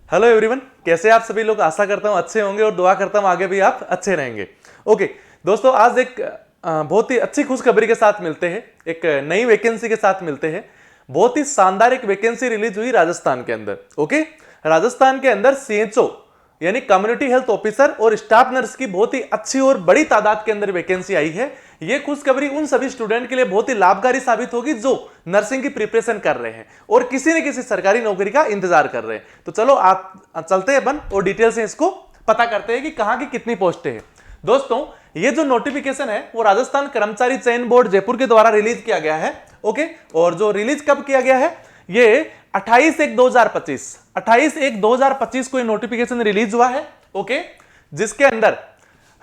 Hello everyone, कैसे आप सभी लोग। आशा करता हूं अच्छे होंगे और दुआ करता हूं आगे भी आप अच्छे रहेंगे। ओके दोस्तों, आज एक बहुत ही अच्छी खुशखबरी के साथ मिलते हैं, एक नई वैकेंसी के साथ मिलते हैं। बहुत ही शानदार एक वैकेंसी रिलीज हुई राजस्थान के अंदर। ओके, राजस्थान के अंदर सीएचओ यानी कम्युनिटी हेल्थ ऑफिसर और स्टाफ नर्स की बहुत ही अच्छी और बड़ी तादाद के अंदर वैकेंसी आई है। यह खुशखबरी उन सभी स्टूडेंट के लिए बहुत ही लाभकारी साबित होगी जो नर्सिंग की प्रिपरेशन कर रहे हैं और किसी न किसी सरकारी नौकरी का इंतजार कर रहे हैं। तो चलो आप चलते हैं अपन और डिटेल से इसको पता करते हैं कि कहां की कितनी पोस्टें हैं। दोस्तों, ये जो नोटिफिकेशन है वो राजस्थान कर्मचारी चयन बोर्ड जयपुर के द्वारा रिलीज किया गया है। ओके, और जो रिलीज कब किया गया है, ये 28/1/2025 को ये नोटिफिकेशन रिलीज हुआ है। ओके, जिसके अंदर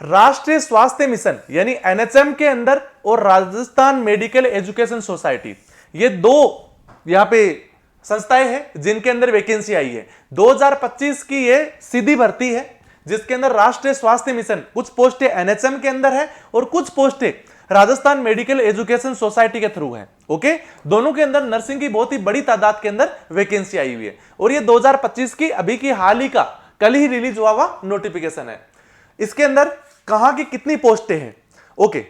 राष्ट्रीय स्वास्थ्य मिशन यानी एनएचएम के अंदर और राजस्थान मेडिकल एजुकेशन सोसाइटी, ये दो यहां पे संस्थाएं हैं जिनके अंदर वैकेंसी आई है। 2025 की ये सीधी भर्ती है जिसके अंदर राष्ट्रीय स्वास्थ्य मिशन कुछ पोस्टें एनएचएम के अंदर है और कुछ पोस्टें राजस्थान मेडिकल एजुकेशन सोसाइटी के थ्रू है। ओके, दोनों के अंदर नर्सिंग की बहुत ही बड़ी तादाद के अंदर वैकेंसी आई हुई है और ये 2025 की अभी की हाल ही का कल ही रिलीज हुआ नोटिफिकेशन है। इसके अंदर कहां की कितनी पोस्टें हैं, ओके,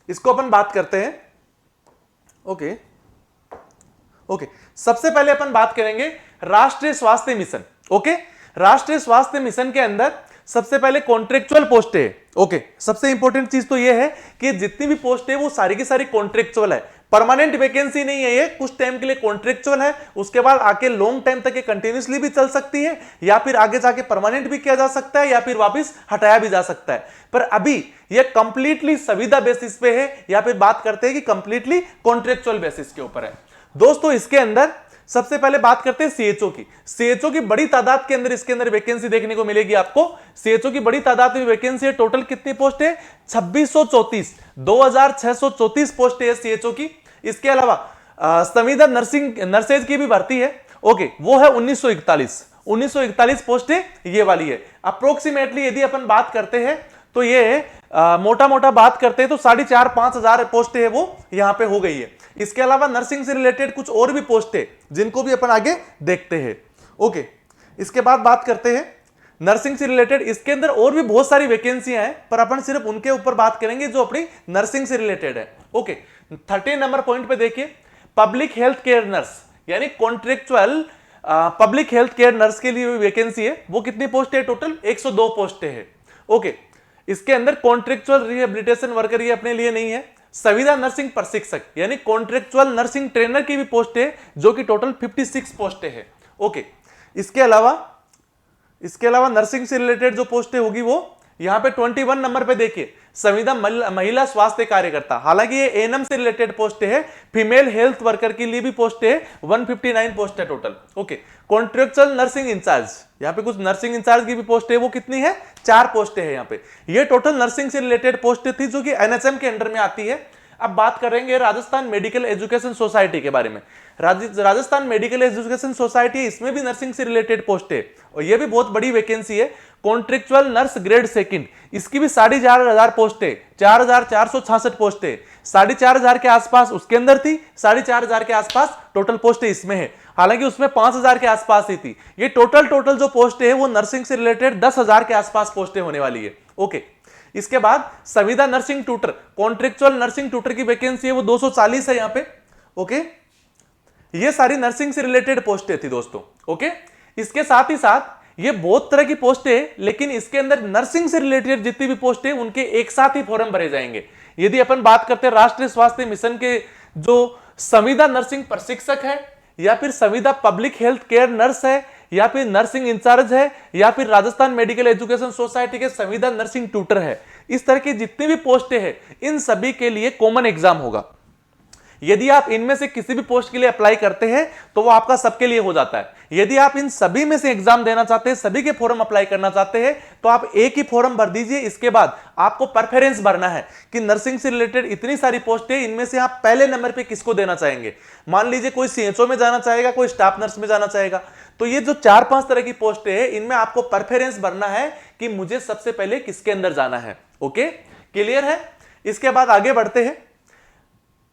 इसको अपन बात करते हैं। ओके, सबसे पहले अपन बात करेंगे राष्ट्रीय स्वास्थ्य मिशन। ओके, राष्ट्रीय स्वास्थ्य मिशन के अंदर सबसे पहले कॉन्ट्रेक्चुअल पोस्ट है। ओके, सबसे इंपॉर्टेंट चीज तो यह है कि जितनी भी पोस्ट है वो सारी की सारी कॉन्ट्रेक्चुअल है, परमानेंट वैकेंसी नहीं है। ये कुछ टाइम के लिए कॉन्ट्रेक्चुअल है, उसके बाद आके लॉन्ग टाइम तक ये कंटिन्यूसली भी चल सकती है या फिर आगे जाके परमानेंट भी किया जा सकता है या फिर वापस हटाया भी जा सकता है। पर अभी ये कंप्लीटली संविदा बेसिस पे है या फिर बात करते हैं कि कंप्लीटली कॉन्ट्रेक्चुअल बेसिस के ऊपर है। दोस्तों, इसके अंदर सबसे पहले बात करते हैं सीएचओ की। सीएचओ की बड़ी तादाद के अंदर इसके अंदर वैकेंसी देखने को मिलेगी आपको। सीएचओ की बड़ी तादाद में वैकेंसी है। टोटल कितनी पोस्ट है? 2634, 2634 पोस्ट है सीएचओ की। इसके अलावा संविदा नर्सेज की भी भर्ती है। ओके, वो है 1941 पोस्ट है, ये वाली है। अप्रोक्सीमेटली यदि अपन बात करते हैं तो ये मोटा मोटा बात करते हैं तो 4,500-5,000 पोस्ट है वो यहां पे हो गई है। इसके अलावा नर्सिंग से रिलेटेड कुछ और भी पोस्ट है जिनको भी अपन आगे देखते हैं। ओके, इसके बाद बात करते हैं नर्सिंग से रिलेटेड। इसके अंदर और भी बहुत सारी वैकेंसियां हैं पर अपन सिर्फ उनके ऊपर बात करेंगे जो अपनी नर्सिंग से रिलेटेड है। ओके, 13 नंबर पॉइंट पे देखिए, पब्लिक हेल्थ केयर नर्स यानी contractual public health care nurse के लिए वैकेंसी है। वो कितनी पोस्ट है? टोटल 102 पोस्ट है। ओके, इसके अंदर कॉन्ट्रेक्चुअल रिहेबिलिटेशन वर्कर ये अपने लिए नहीं है। संविदा नर्सिंग प्रशिक्षक यानी कॉन्ट्रेक्चुअल नर्सिंग ट्रेनर की भी पोस्ट है जो कि टोटल 56 पोस्टें है। ओके, इसके अलावा नर्सिंग से रिलेटेड जो पोस्टें होगी वो यहां पे 21 नंबर पे देखिए, संविदा महिला स्वास्थ्य कार्यकर्ता। हालांकि ये एएनएम से रिलेटेड पोस्ट है। फीमेल हेल्थ वर्कर के लिए भी पोस्ट है, 159 पोस्ट है total. Okay, contractual nursing incharge, यहाँ पे कुछ नर्सिंग इंचार्ज की भी पोस्ट है। वो कितनी है? 4 पोस्ट है यहाँ पे। ये टोटल नर्सिंग से रिलेटेड पोस्ट थी जो कि एनएचएम के अंडर में आती है। अब बात करेंगे राजस्थान मेडिकल एजुकेशन सोसाइटी के बारे में। राजस्थान मेडिकल एजुकेशन सोसाइटी, इसमें भी नर्सिंग से रिलेटेड पोस्ट है और यह भी बहुत बड़ी वैकेंसी है। कॉन्ट्रेक्चुअल नर्स ग्रेड सेकंड, इसकी भी 4,500 पोस्ट है, 4,466 पोस्ट है। 4,500 के आसपास उसके अंदर थी, 4,500 के आसपास टोटल पोस्ट इसमें है। हालांकि उसमें 5,000 के आसपास ही थी। ये टोटल जो पोस्ट है वो नर्सिंग से रिलेटेड 10,000 के आसपास पोस्टें होने वाली है। ओके, इसके बाद संविदा nursing tutor, contractual nursing tutor की वैकेंसी है वो 240 है यहाँ पे। ओके, ये सारी नर्सिंग से रिलेटेड पोस्टें थी दोस्तों। ओके, इसके साथ ही साथ ये बहुत तरह की पोस्टें हैं, लेकिन इसके अंदर नर्सिंग से रिलेटेड जितनी भी पोस्टें उनके एक साथ ही फॉर्म भरे जाएंगे। यदि अपन बात करते हैं राष्ट्रीय स्वास्थ्य मिशन के जो संविदा नर्सिंग प्रशिक्षक है या फिर संविदा पब्लिक हेल्थ केयर नर्स है या फिर नर्सिंग इंचार्ज है या फिर राजस्थान मेडिकल एजुकेशन सोसाइटी के संविदा नर्सिंग ट्यूटर है, इस तरह की जितनी भी पोस्टें हैं इन सभी के लिए कॉमन एग्जाम होगा। यदि आप इनमें से किसी भी पोस्ट के लिए अप्लाई करते हैं तो वो आपका सबके लिए हो जाता है। यदि आप इन सभी में से एग्जाम देना चाहते हैं, सभी के फॉर्म अप्लाई करना चाहते हैं, तो आप एक ही फॉर्म भर दीजिए। इसके बाद आपको प्रेफरेंस भरना है कि नर्सिंग से रिलेटेड इतनी सारी पोस्ट है, इनमें से आप पहले नंबर पे किसको देना चाहेंगे। मान लीजिए कोई सीएचओ में जाना चाहेगा, कोई स्टाफ नर्स में जाना चाहेगा, तो ये जो 4-5 तरह की पोस्ट है इनमें आपको प्रेफरेंस भरना है कि मुझे सबसे पहले किसके अंदर जाना है। ओके, क्लियर है? इसके बाद आगे बढ़ते हैं।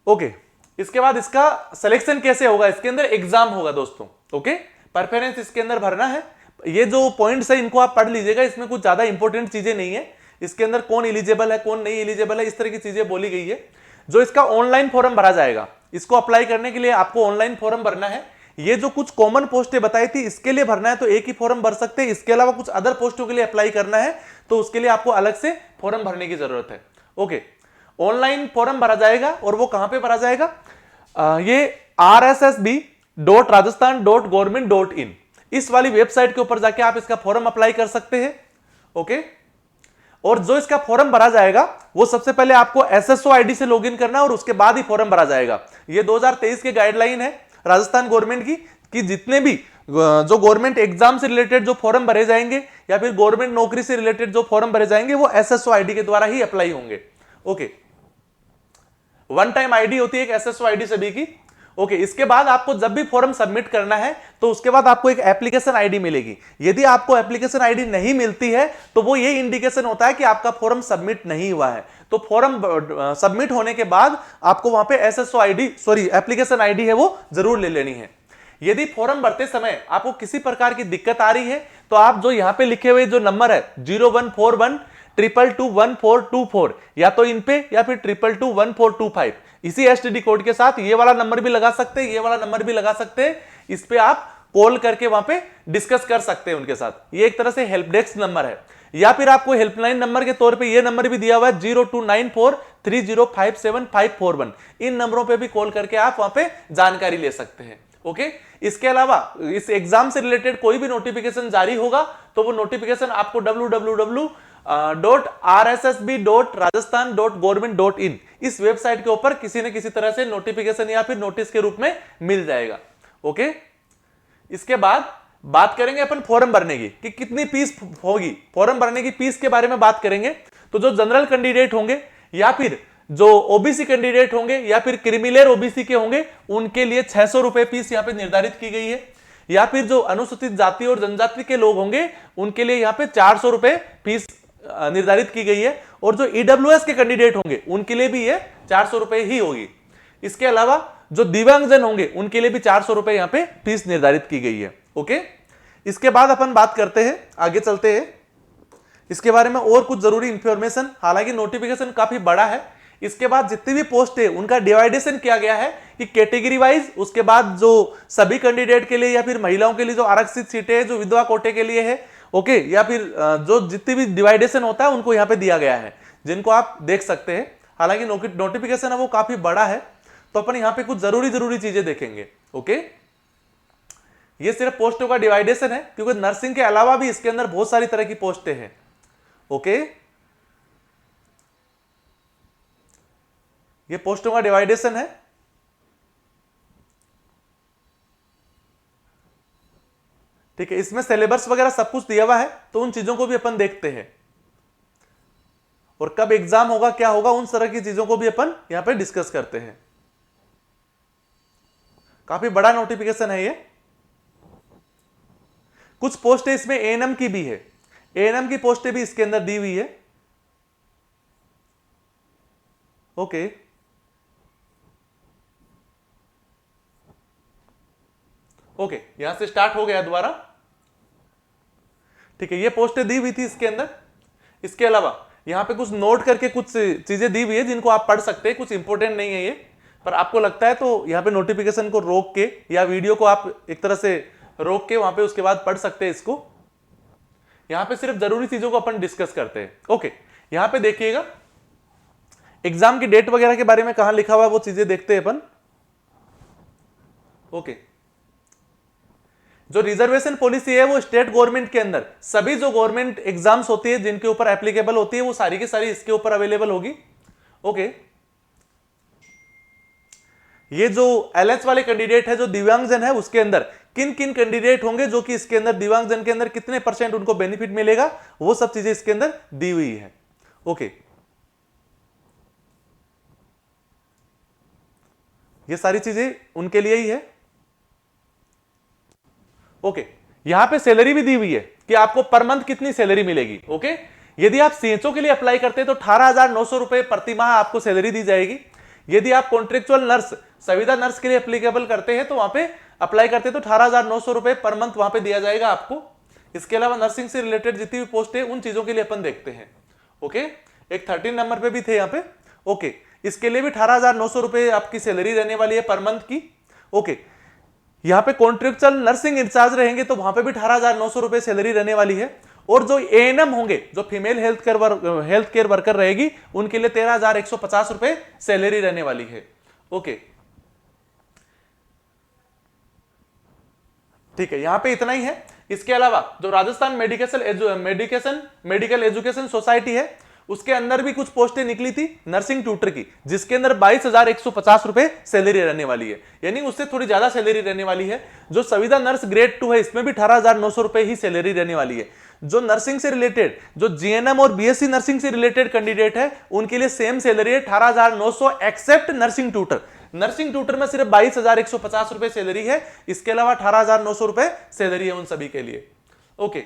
ओके, इसके बाद इसका सिलेक्शन कैसे होगा, इसके अंदर एग्जाम होगा दोस्तों। ओके, प्रेफरेंस इसके अंदर भरना है। ये जो पॉइंट्स है इनको आप पढ़ लीजिएगा, इसमें कुछ ज्यादा इंपॉर्टेंट चीजें नहीं है। इसके अंदर कौन एलिजिबल है कौन नहीं एलिजिबल है इस तरह की चीजें बोली गई है। जो इसका ऑनलाइन फॉर्म भरा जाएगा, इसको अप्लाई करने के लिए आपको ऑनलाइन फॉर्म भरना है। ये जो कुछ कॉमन पोस्टें बताई थी इसके लिए भरना है तो एक ही फॉर्म भर सकते हैं, इसके अलावा कुछ अदर पोस्टों के लिए अप्लाई करना है तो उसके लिए आपको अलग से फॉर्म भरने की जरूरत है। ओके, ऑनलाइन फॉर्म भरा जाएगा और वो कहां पे भरा जाएगा, ये rssb.rajasthan.government.in इस वाली वेबसाइट के ऊपर जाके आप इसका फॉर्म अप्लाई कर सकते हैं। ओके, और जो इसका फॉर्म भरा जाएगा वो सबसे पहले आपको एसएसओ आईडी से लॉगिन करना है और उसके बाद ही फॉर्म भरा जाएगा। ये 2023 के गाइडलाइन है राजस्थान गवर्नमेंट की कि जितने भी जो गवर्नमेंट एग्जाम से रिलेटेड जो फॉर्म भरे जाएंगे या फिर गवर्नमेंट नौकरी से रिलेटेड जो फॉर्म भरे जाएंगे वो एसएसओ आईडी के द्वारा ही अप्लाई होंगे। ओके, वन टाइम आईडी होती है एक एसएसओ आईडी सभी की। ओके, इसके बाद आपको जब भी फॉर्म सबमिट करना है तो उसके बाद आपको एक एप्लीकेशन आईडी मिलेगी। यदि आपको एप्लीकेशन आईडी नहीं मिलती है तो वो ये इंडिकेशन होता है कि आपका फॉर्म सबमिट नहीं हुआ है। तो फॉर्म सबमिट होने के बाद आपको वहां पे एसएसओ आईडी एप्लीकेशन आईडी है वो जरूर ले लेनी है। यदि फॉर्म भरते समय आपको किसी प्रकार की दिक्कत आ रही है तो आप जो यहां पे लिखे हुए जो नंबर है 0141221424 या तो इन पे या फिर 221425 इसी एसटीडी कोड के साथ ये वाला नंबर भी लगा सकते हैं, ये वाला नंबर भी लगा सकते हैं। इस पे आप कॉल करके वहां पे डिस्कस कर सकते हैं उनके साथ। ये एक तरह से हेल्प डेस्क नंबर है। या फिर आपको हेल्पलाइन नंबर के तौर पे ये नंबर भी दिया हुआ है 0294305751। इन नंबरों पे भी कॉल करके आप वहां पे जानकारी ले सकते हैं। ओके, इसके अलावा इस एग्जाम से रिलेटेड कोई भी नोटिफिकेशन जारी होगा तो वो नोटिफिकेशन आपको www.rssb.rajasthan.government.in इस वेबसाइट के ऊपर किसी न किसी तरह से नोटिफिकेशन या फिर नोटिस के रूप में मिल जाएगा। ओके, इसके बाद बात करेंगे अपन फॉर्म भरने की कि कितनी फीस होगी। फॉर्म भरने की फीस के बारे में बात करेंगे तो जो जनरल कैंडिडेट होंगे या फिर जो ओबीसी कैंडिडेट होंगे या फिर क्रिमिलेयर ओबीसी के होंगे उनके लिए 600 रुपए फीस यहां पे निर्धारित की गई है। या फिर जो अनुसूचित जाति और जनजाति के लोग होंगे उनके लिए यहां पे 400 रुपए फीस निर्धारित की गई है। और जो ईडब्ल्यूएस के कैंडिडेट होंगे उनके लिए भी ये 400 रुपए ही होगी। इसके अलावा जो दिव्यांगजन होंगे उनके लिए भी 400 रुपए यहां पे फीस निर्धारित की गई है। ओके, इसके बाद अपन बात करते हैं, आगे चलते हैं इसके बारे में और कुछ जरूरी इंफॉर्मेशन। हालांकि नोटिफिकेशन काफी बड़ा है। इसके बाद जितनी भी पोस्ट है उनका डिवाइडेशन किया गया है कि कैटेगरी वाइज, उसके बाद जो सभी कैंडिडेट के लिए या फिर महिलाओं के लिए जो आरक्षित सीटें हैं जो विधवा कोटे के लिए है। ओके, या फिर जो जितनी भी डिवाइडेशन होता है उनको यहाँ पे दिया गया है जिनको आप देख सकते हैं। हालांकि नोटिफिकेशन है वो काफी बड़ा है तो अपन यहाँ पे कुछ जरूरी चीजें देखेंगे। ओके, ये सिर्फ पोस्टों का डिवाइडेशन है क्योंकि नर्सिंग के अलावा भी इसके अंदर बहुत सारी तरह की पोस्टें हैं। ओके, ये पोस्टों का डिवाइडेशन है। ठीक है, इसमें सिलेबस वगैरह सब कुछ दिया हुआ है तो उन चीजों को भी अपन देखते हैं और कब एग्जाम होगा क्या होगा उन तरह की चीजों को भी अपन यहां पे डिस्कस करते हैं। काफी बड़ा नोटिफिकेशन है ये। कुछ पोस्टें इसमें एएनएम की भी है, एएनएम की पोस्टें भी इसके अंदर दी हुई है। ओके, ओके, यहां से स्टार्ट हो गया दोबारा। ठीक है, ये पोस्टें दी हुई थी इसके अंदर। इसके अलावा यहां पे कुछ नोट करके कुछ चीजें दी हुई है जिनको आप पढ़ सकते हैं। कुछ इंपॉर्टेंट नहीं है ये, पर आपको लगता है तो यहां पे नोटिफिकेशन को रोक के या वीडियो को आप एक तरह से रोक के वहां पे उसके बाद पढ़ सकते हैं इसको। यहां पे सिर्फ जरूरी चीजों को अपन डिस्कस करते हैं। ओके, यहां पे देखिएगा एग्जाम की डेट वगैरह के बारे में कहां लिखा हुआ है वो चीजें देखते हैं अपन। ओके, जो रिजर्वेशन पॉलिसी है वो स्टेट गवर्नमेंट के अंदर सभी जो गवर्नमेंट एग्जाम्स होती है जिनके ऊपर एप्लीकेबल होती है वो सारी की सारी इसके ऊपर अवेलेबल होगी। ओके, ये जो एलएच वाले कैंडिडेट है जो दिव्यांगजन है उसके अंदर किन किन कैंडिडेट होंगे जो कि इसके अंदर दिव्यांगजन के अंदर कितने % उनको बेनिफिट मिलेगा वो सब चीजें इसके अंदर दी हुई है। ओके, ये सारी चीजें उनके लिए ही है। ओके, यहां पे सैलरी भी दी हुई है कि आपको पर मंथ कितनी सैलरी मिलेगी। ओके, यदि आप सीएचओ के लिए अप्लाई करते हैं तो 18,900 रुपए प्रति माह आपको सैलरी दी जाएगी। यदि आप कॉन्ट्रेक्चुअल नर्स संविदा नर्स के लिए एप्लीकेबल करते हैं तो वहां पे अप्लाई करते हैं तो 18,900 रुपए पर मंथ वहां पे दिया जाएगा आपको। इसके अलावा नर्सिंग से रिलेटेड जितनी भी पोस्ट है उन चीजों के लिए अपन देखते हैं। ओके, एक 13 नंबर पे भी थे यहाँ पे। ओके, इसके लिए भी 18,900 रुपए आपकी सैलरी रहने वाली है पर मंथ की। ओके, यहाँ पे कॉन्ट्रेक्चुअल नर्सिंग इंचार्ज रहेंगे तो वहां पे भी 18,900 रुपए सैलरी रहने वाली है। और जो एएनएम होंगे, जो फीमेल हेल्थ केयर वर्कर रहेगी, उनके लिए 13,150 रुपए सैलरी रहने वाली है। ओके, ठीक है, यहां पे इतना ही है। इसके अलावा जो राजस्थान मेडिकल एजुकेशन सोसाइटी है, उसके अंदर भी कुछ पोस्टें निकली थी नर्सिंग ट्यूटर की, जिसके अंदर 22,150 रुपए सैलरी रहने वाली है, यानी उससे थोड़ी ज्यादा सैलरी रहने वाली है। जो संविदा नर्स ग्रेड 2 है, इसमें भी 18,900 रुपए ही सैलरी रहने वाली है। जो नर्सिंग से रिलेटेड, जो जीएनएम और बीएससी नर्सिंग से रिलेटेड कैंडिडेट है, उनके लिए सेम सैलरी है 18,900 except nursing tutor. Nursing tutor में सिर्फ 22,150 रुपए सैलरी है, इसके अलावा 18,900 रुपए सैलरी है उन सभी के लिए। ओके,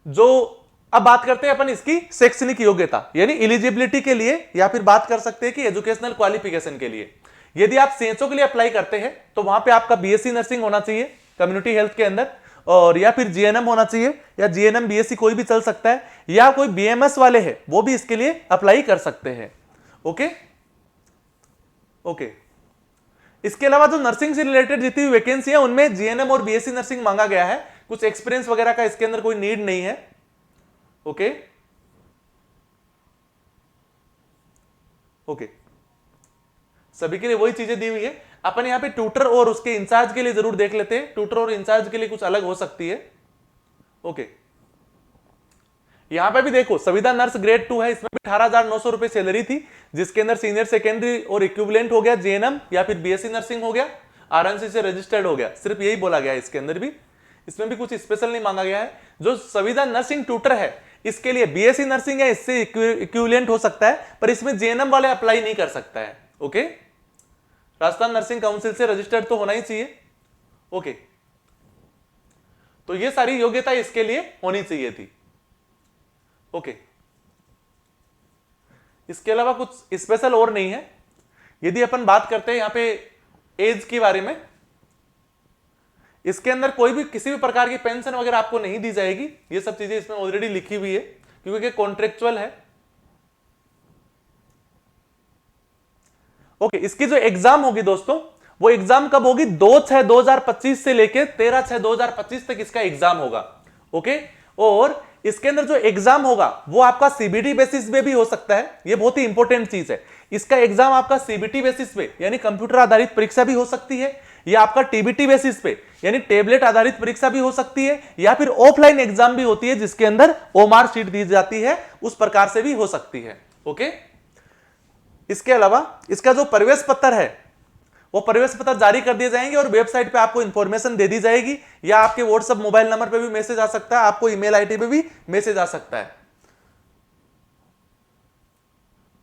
जो अब बात करते हैं अपन इसकी शैक्षणिक योग्यता यानी एलिजिबिलिटी के लिए, या फिर बात कर सकते हैं कि एजुकेशनल क्वालिफिकेशन के लिए। यदि आप सीएचओ के लिए अप्लाई करते हैं तो वहां पे आपका बीएससी नर्सिंग होना चाहिए कम्युनिटी हेल्थ के अंदर, और या फिर जीएनएम होना चाहिए, या जीएनएम बीएससी कोई भी चल सकता है, या कोई बीएमएस वाले हैं वो भी इसके लिए अप्लाई कर सकते हैं। ओके ओके, इसके अलावा जो नर्सिंग से रिलेटेड जितनी वैकेंसी है उनमें जीएनएम और बीएससी नर्सिंग मांगा गया है, कुछ एक्सपीरियंस वगैरह का इसके अंदर कोई नीड नहीं है। ओके ओके, सभी के लिए वही चीजें दी हुई है। अपन यहां पे ट्यूटर और उसके इंचार्ज के लिए जरूर देख लेते हैं, ट्यूटर और इंचार्ज के लिए कुछ अलग हो सकती है। ओके, यहां पे भी देखो संविदा नर्स ग्रेड 2 है, इसमें भी 18,900 रुपए सैलरी थी, जिसके अंदर सीनियर सेकेंडरी और इक्विवेलेंट हो गया जीएनएम या फिर बीएससी नर्सिंग हो गया, आरएनसी से रजिस्टर्ड हो गया, सिर्फ यही बोला गया है इसके अंदर भी। इसमें भी कुछ स्पेशल नहीं मांगा गया है। जो संविदा नर्सिंग ट्यूटर है, इसके लिए बीएससी नर्सिंग है, इससे इक्विवेलेंट हो सकता है, पर इसमें जीएनएम वाले अप्लाई नहीं कर सकता है। ओके, राजस्थान नर्सिंग काउंसिल से रजिस्टर्ड तो होना ही चाहिए। ओके, तो ये सारी योग्यता इसके लिए होनी चाहिए थी। ओके, इसके अलावा कुछ स्पेशल और नहीं है। यदि अपन बात करते हैं यहां पे एज के बारे में, इसके अंदर कोई भी किसी भी प्रकार की पेंशन वगैरह आपको नहीं दी जाएगी, ये सब चीजें इसमें ऑलरेडी लिखी हुई है क्योंकि कॉन्ट्रेक्चुअल है। ओके, इसकी जो एग्जाम होगी दोस्तों, वो एग्जाम कब होगी? 2/6/2025 से लेके 13/6/2025 तक इसका एग्जाम होगा। ओके, और इसके अंदर जो एग्जाम होगा वो आपका सीबीटी बेसिस पे भी हो सकता है, ये बहुत ही इंपॉर्टेंट चीज है। इसका एग्जाम आपका सीबीटी बेसिस पे यानी कंप्यूटर आधारित परीक्षा भी हो सकती है, या आपका टीबीटी बेसिस पे यानी टेबलेट आधारित परीक्षा भी हो सकती है, या फिर ऑफलाइन एग्जाम भी होती है जिसके अंदर ओमार शीट दी जाती है, उस प्रकार से भी हो सकती है। ओके, इसके अलावा इसका जो प्रवेश पत्र है वो प्रवेश पत्र जारी कर दिए जाएंगे और वेबसाइट पे आपको इंफॉर्मेशन दे दी जाएगी, या आपके व्हाट्सएप मोबाइल नंबर पे भी मैसेज आ सकता है, आपको ईमेल आईडी पे भी मैसेज आ सकता है।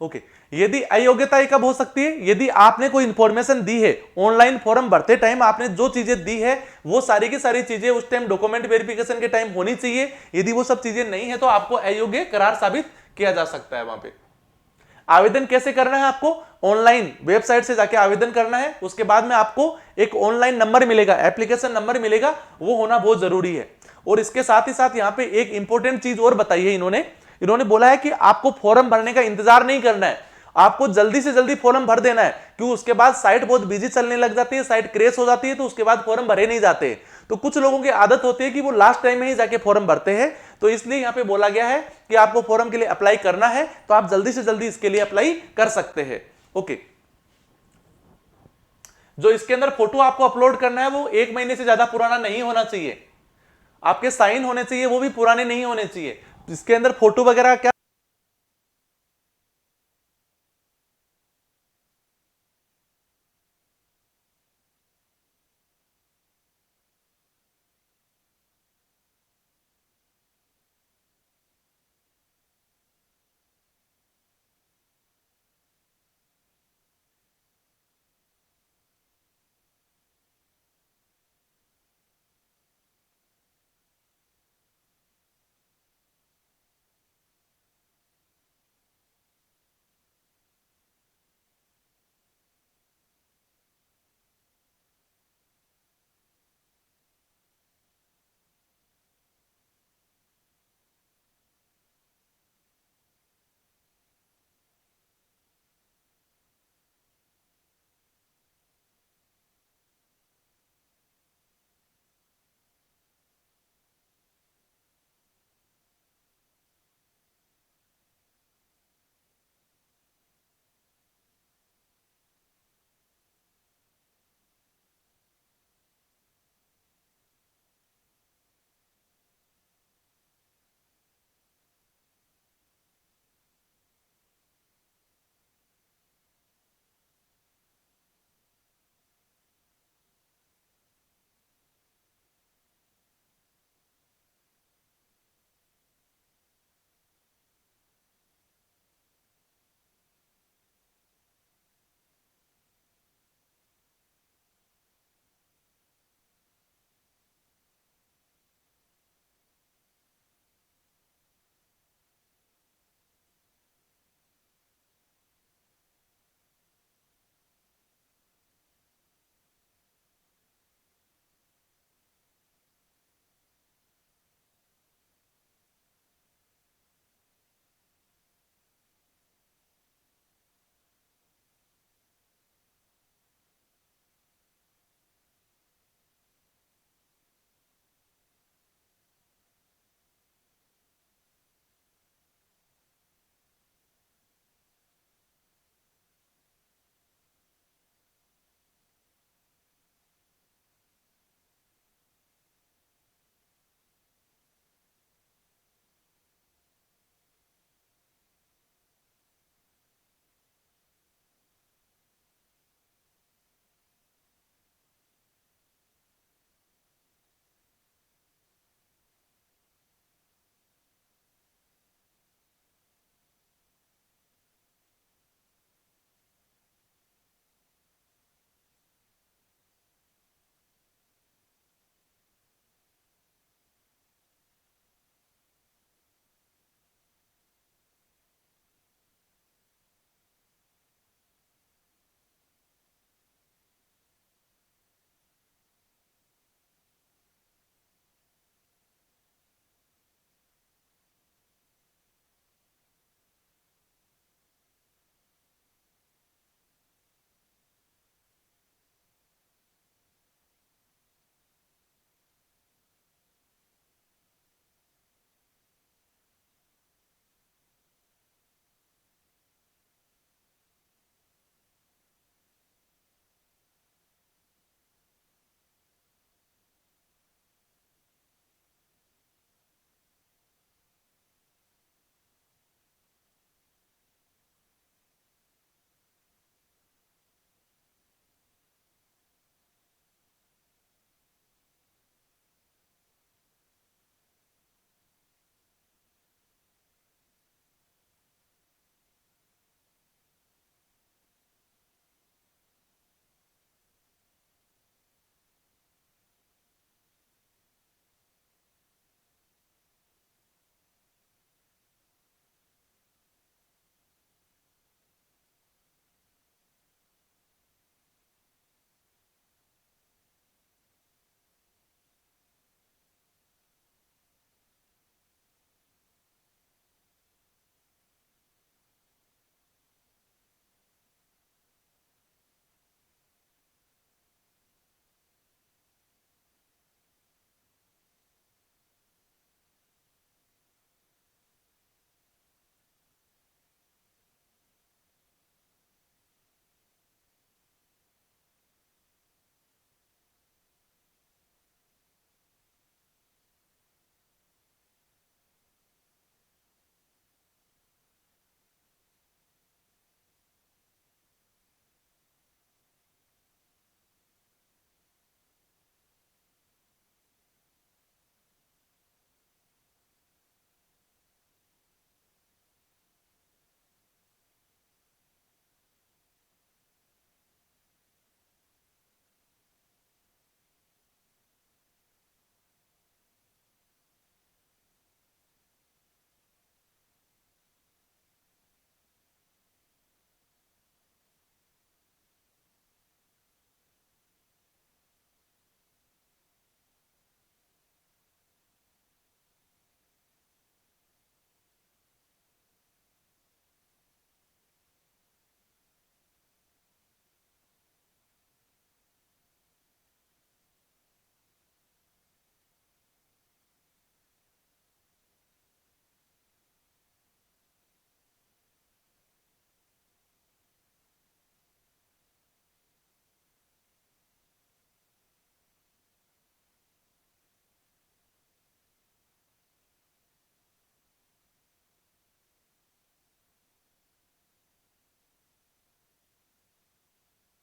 ओके, यदि अयोग्यता कब हो सकती है? यदि आपने कोई इंफॉर्मेशन दी है ऑनलाइन फॉर्म भरते टाइम, आपने जो चीजें दी है वो सारी की सारी चीजें उस टाइम डॉक्यूमेंट वेरिफिकेशन के टाइम होनी चाहिए। यदि वो सब चीजें नहीं है तो आपको अयोग्य करार साबित किया जा सकता है। वहां पे आवेदन कैसे करना है? आपको ऑनलाइन वेबसाइट से जाके आवेदन करना है, उसके बाद में आपको एक ऑनलाइन नंबर मिलेगा, एप्लीकेशन नंबर मिलेगा, वो होना बहुत जरूरी है। और इसके साथ ही साथ यहाँ पे एक इंपॉर्टेंट चीज और बताई है इन्होंने बोला है कि आपको फॉर्म भरने का इंतजार नहीं करना है, आपको जल्दी से जल्दी फॉर्म भर देना है, क्योंकि उसके बाद साइट बहुत बिजी चलने लग जाती है, साइट क्रैश हो जाती है, तो उसके बाद फॉर्म भरे नहीं जाते। तो कुछ लोगों की आदत होती है कि वो लास्ट टाइम में ही जाके फॉर्म भरते हैं, तो इसलिए यहां पे बोला गया है कि आपको फॉर्म के लिए अप्लाई करना है तो आप जल्दी से जल्दी इसके लिए अप्लाई कर सकते हैं। ओके, जो इसके अंदर फोटो आपको अपलोड करना है वो 1 महीने से ज्यादा पुराना नहीं होना चाहिए, आपके साइन होने चाहिए, वो भी पुराने नहीं होने चाहिए। इसके अंदर फोटो वगैरह क्या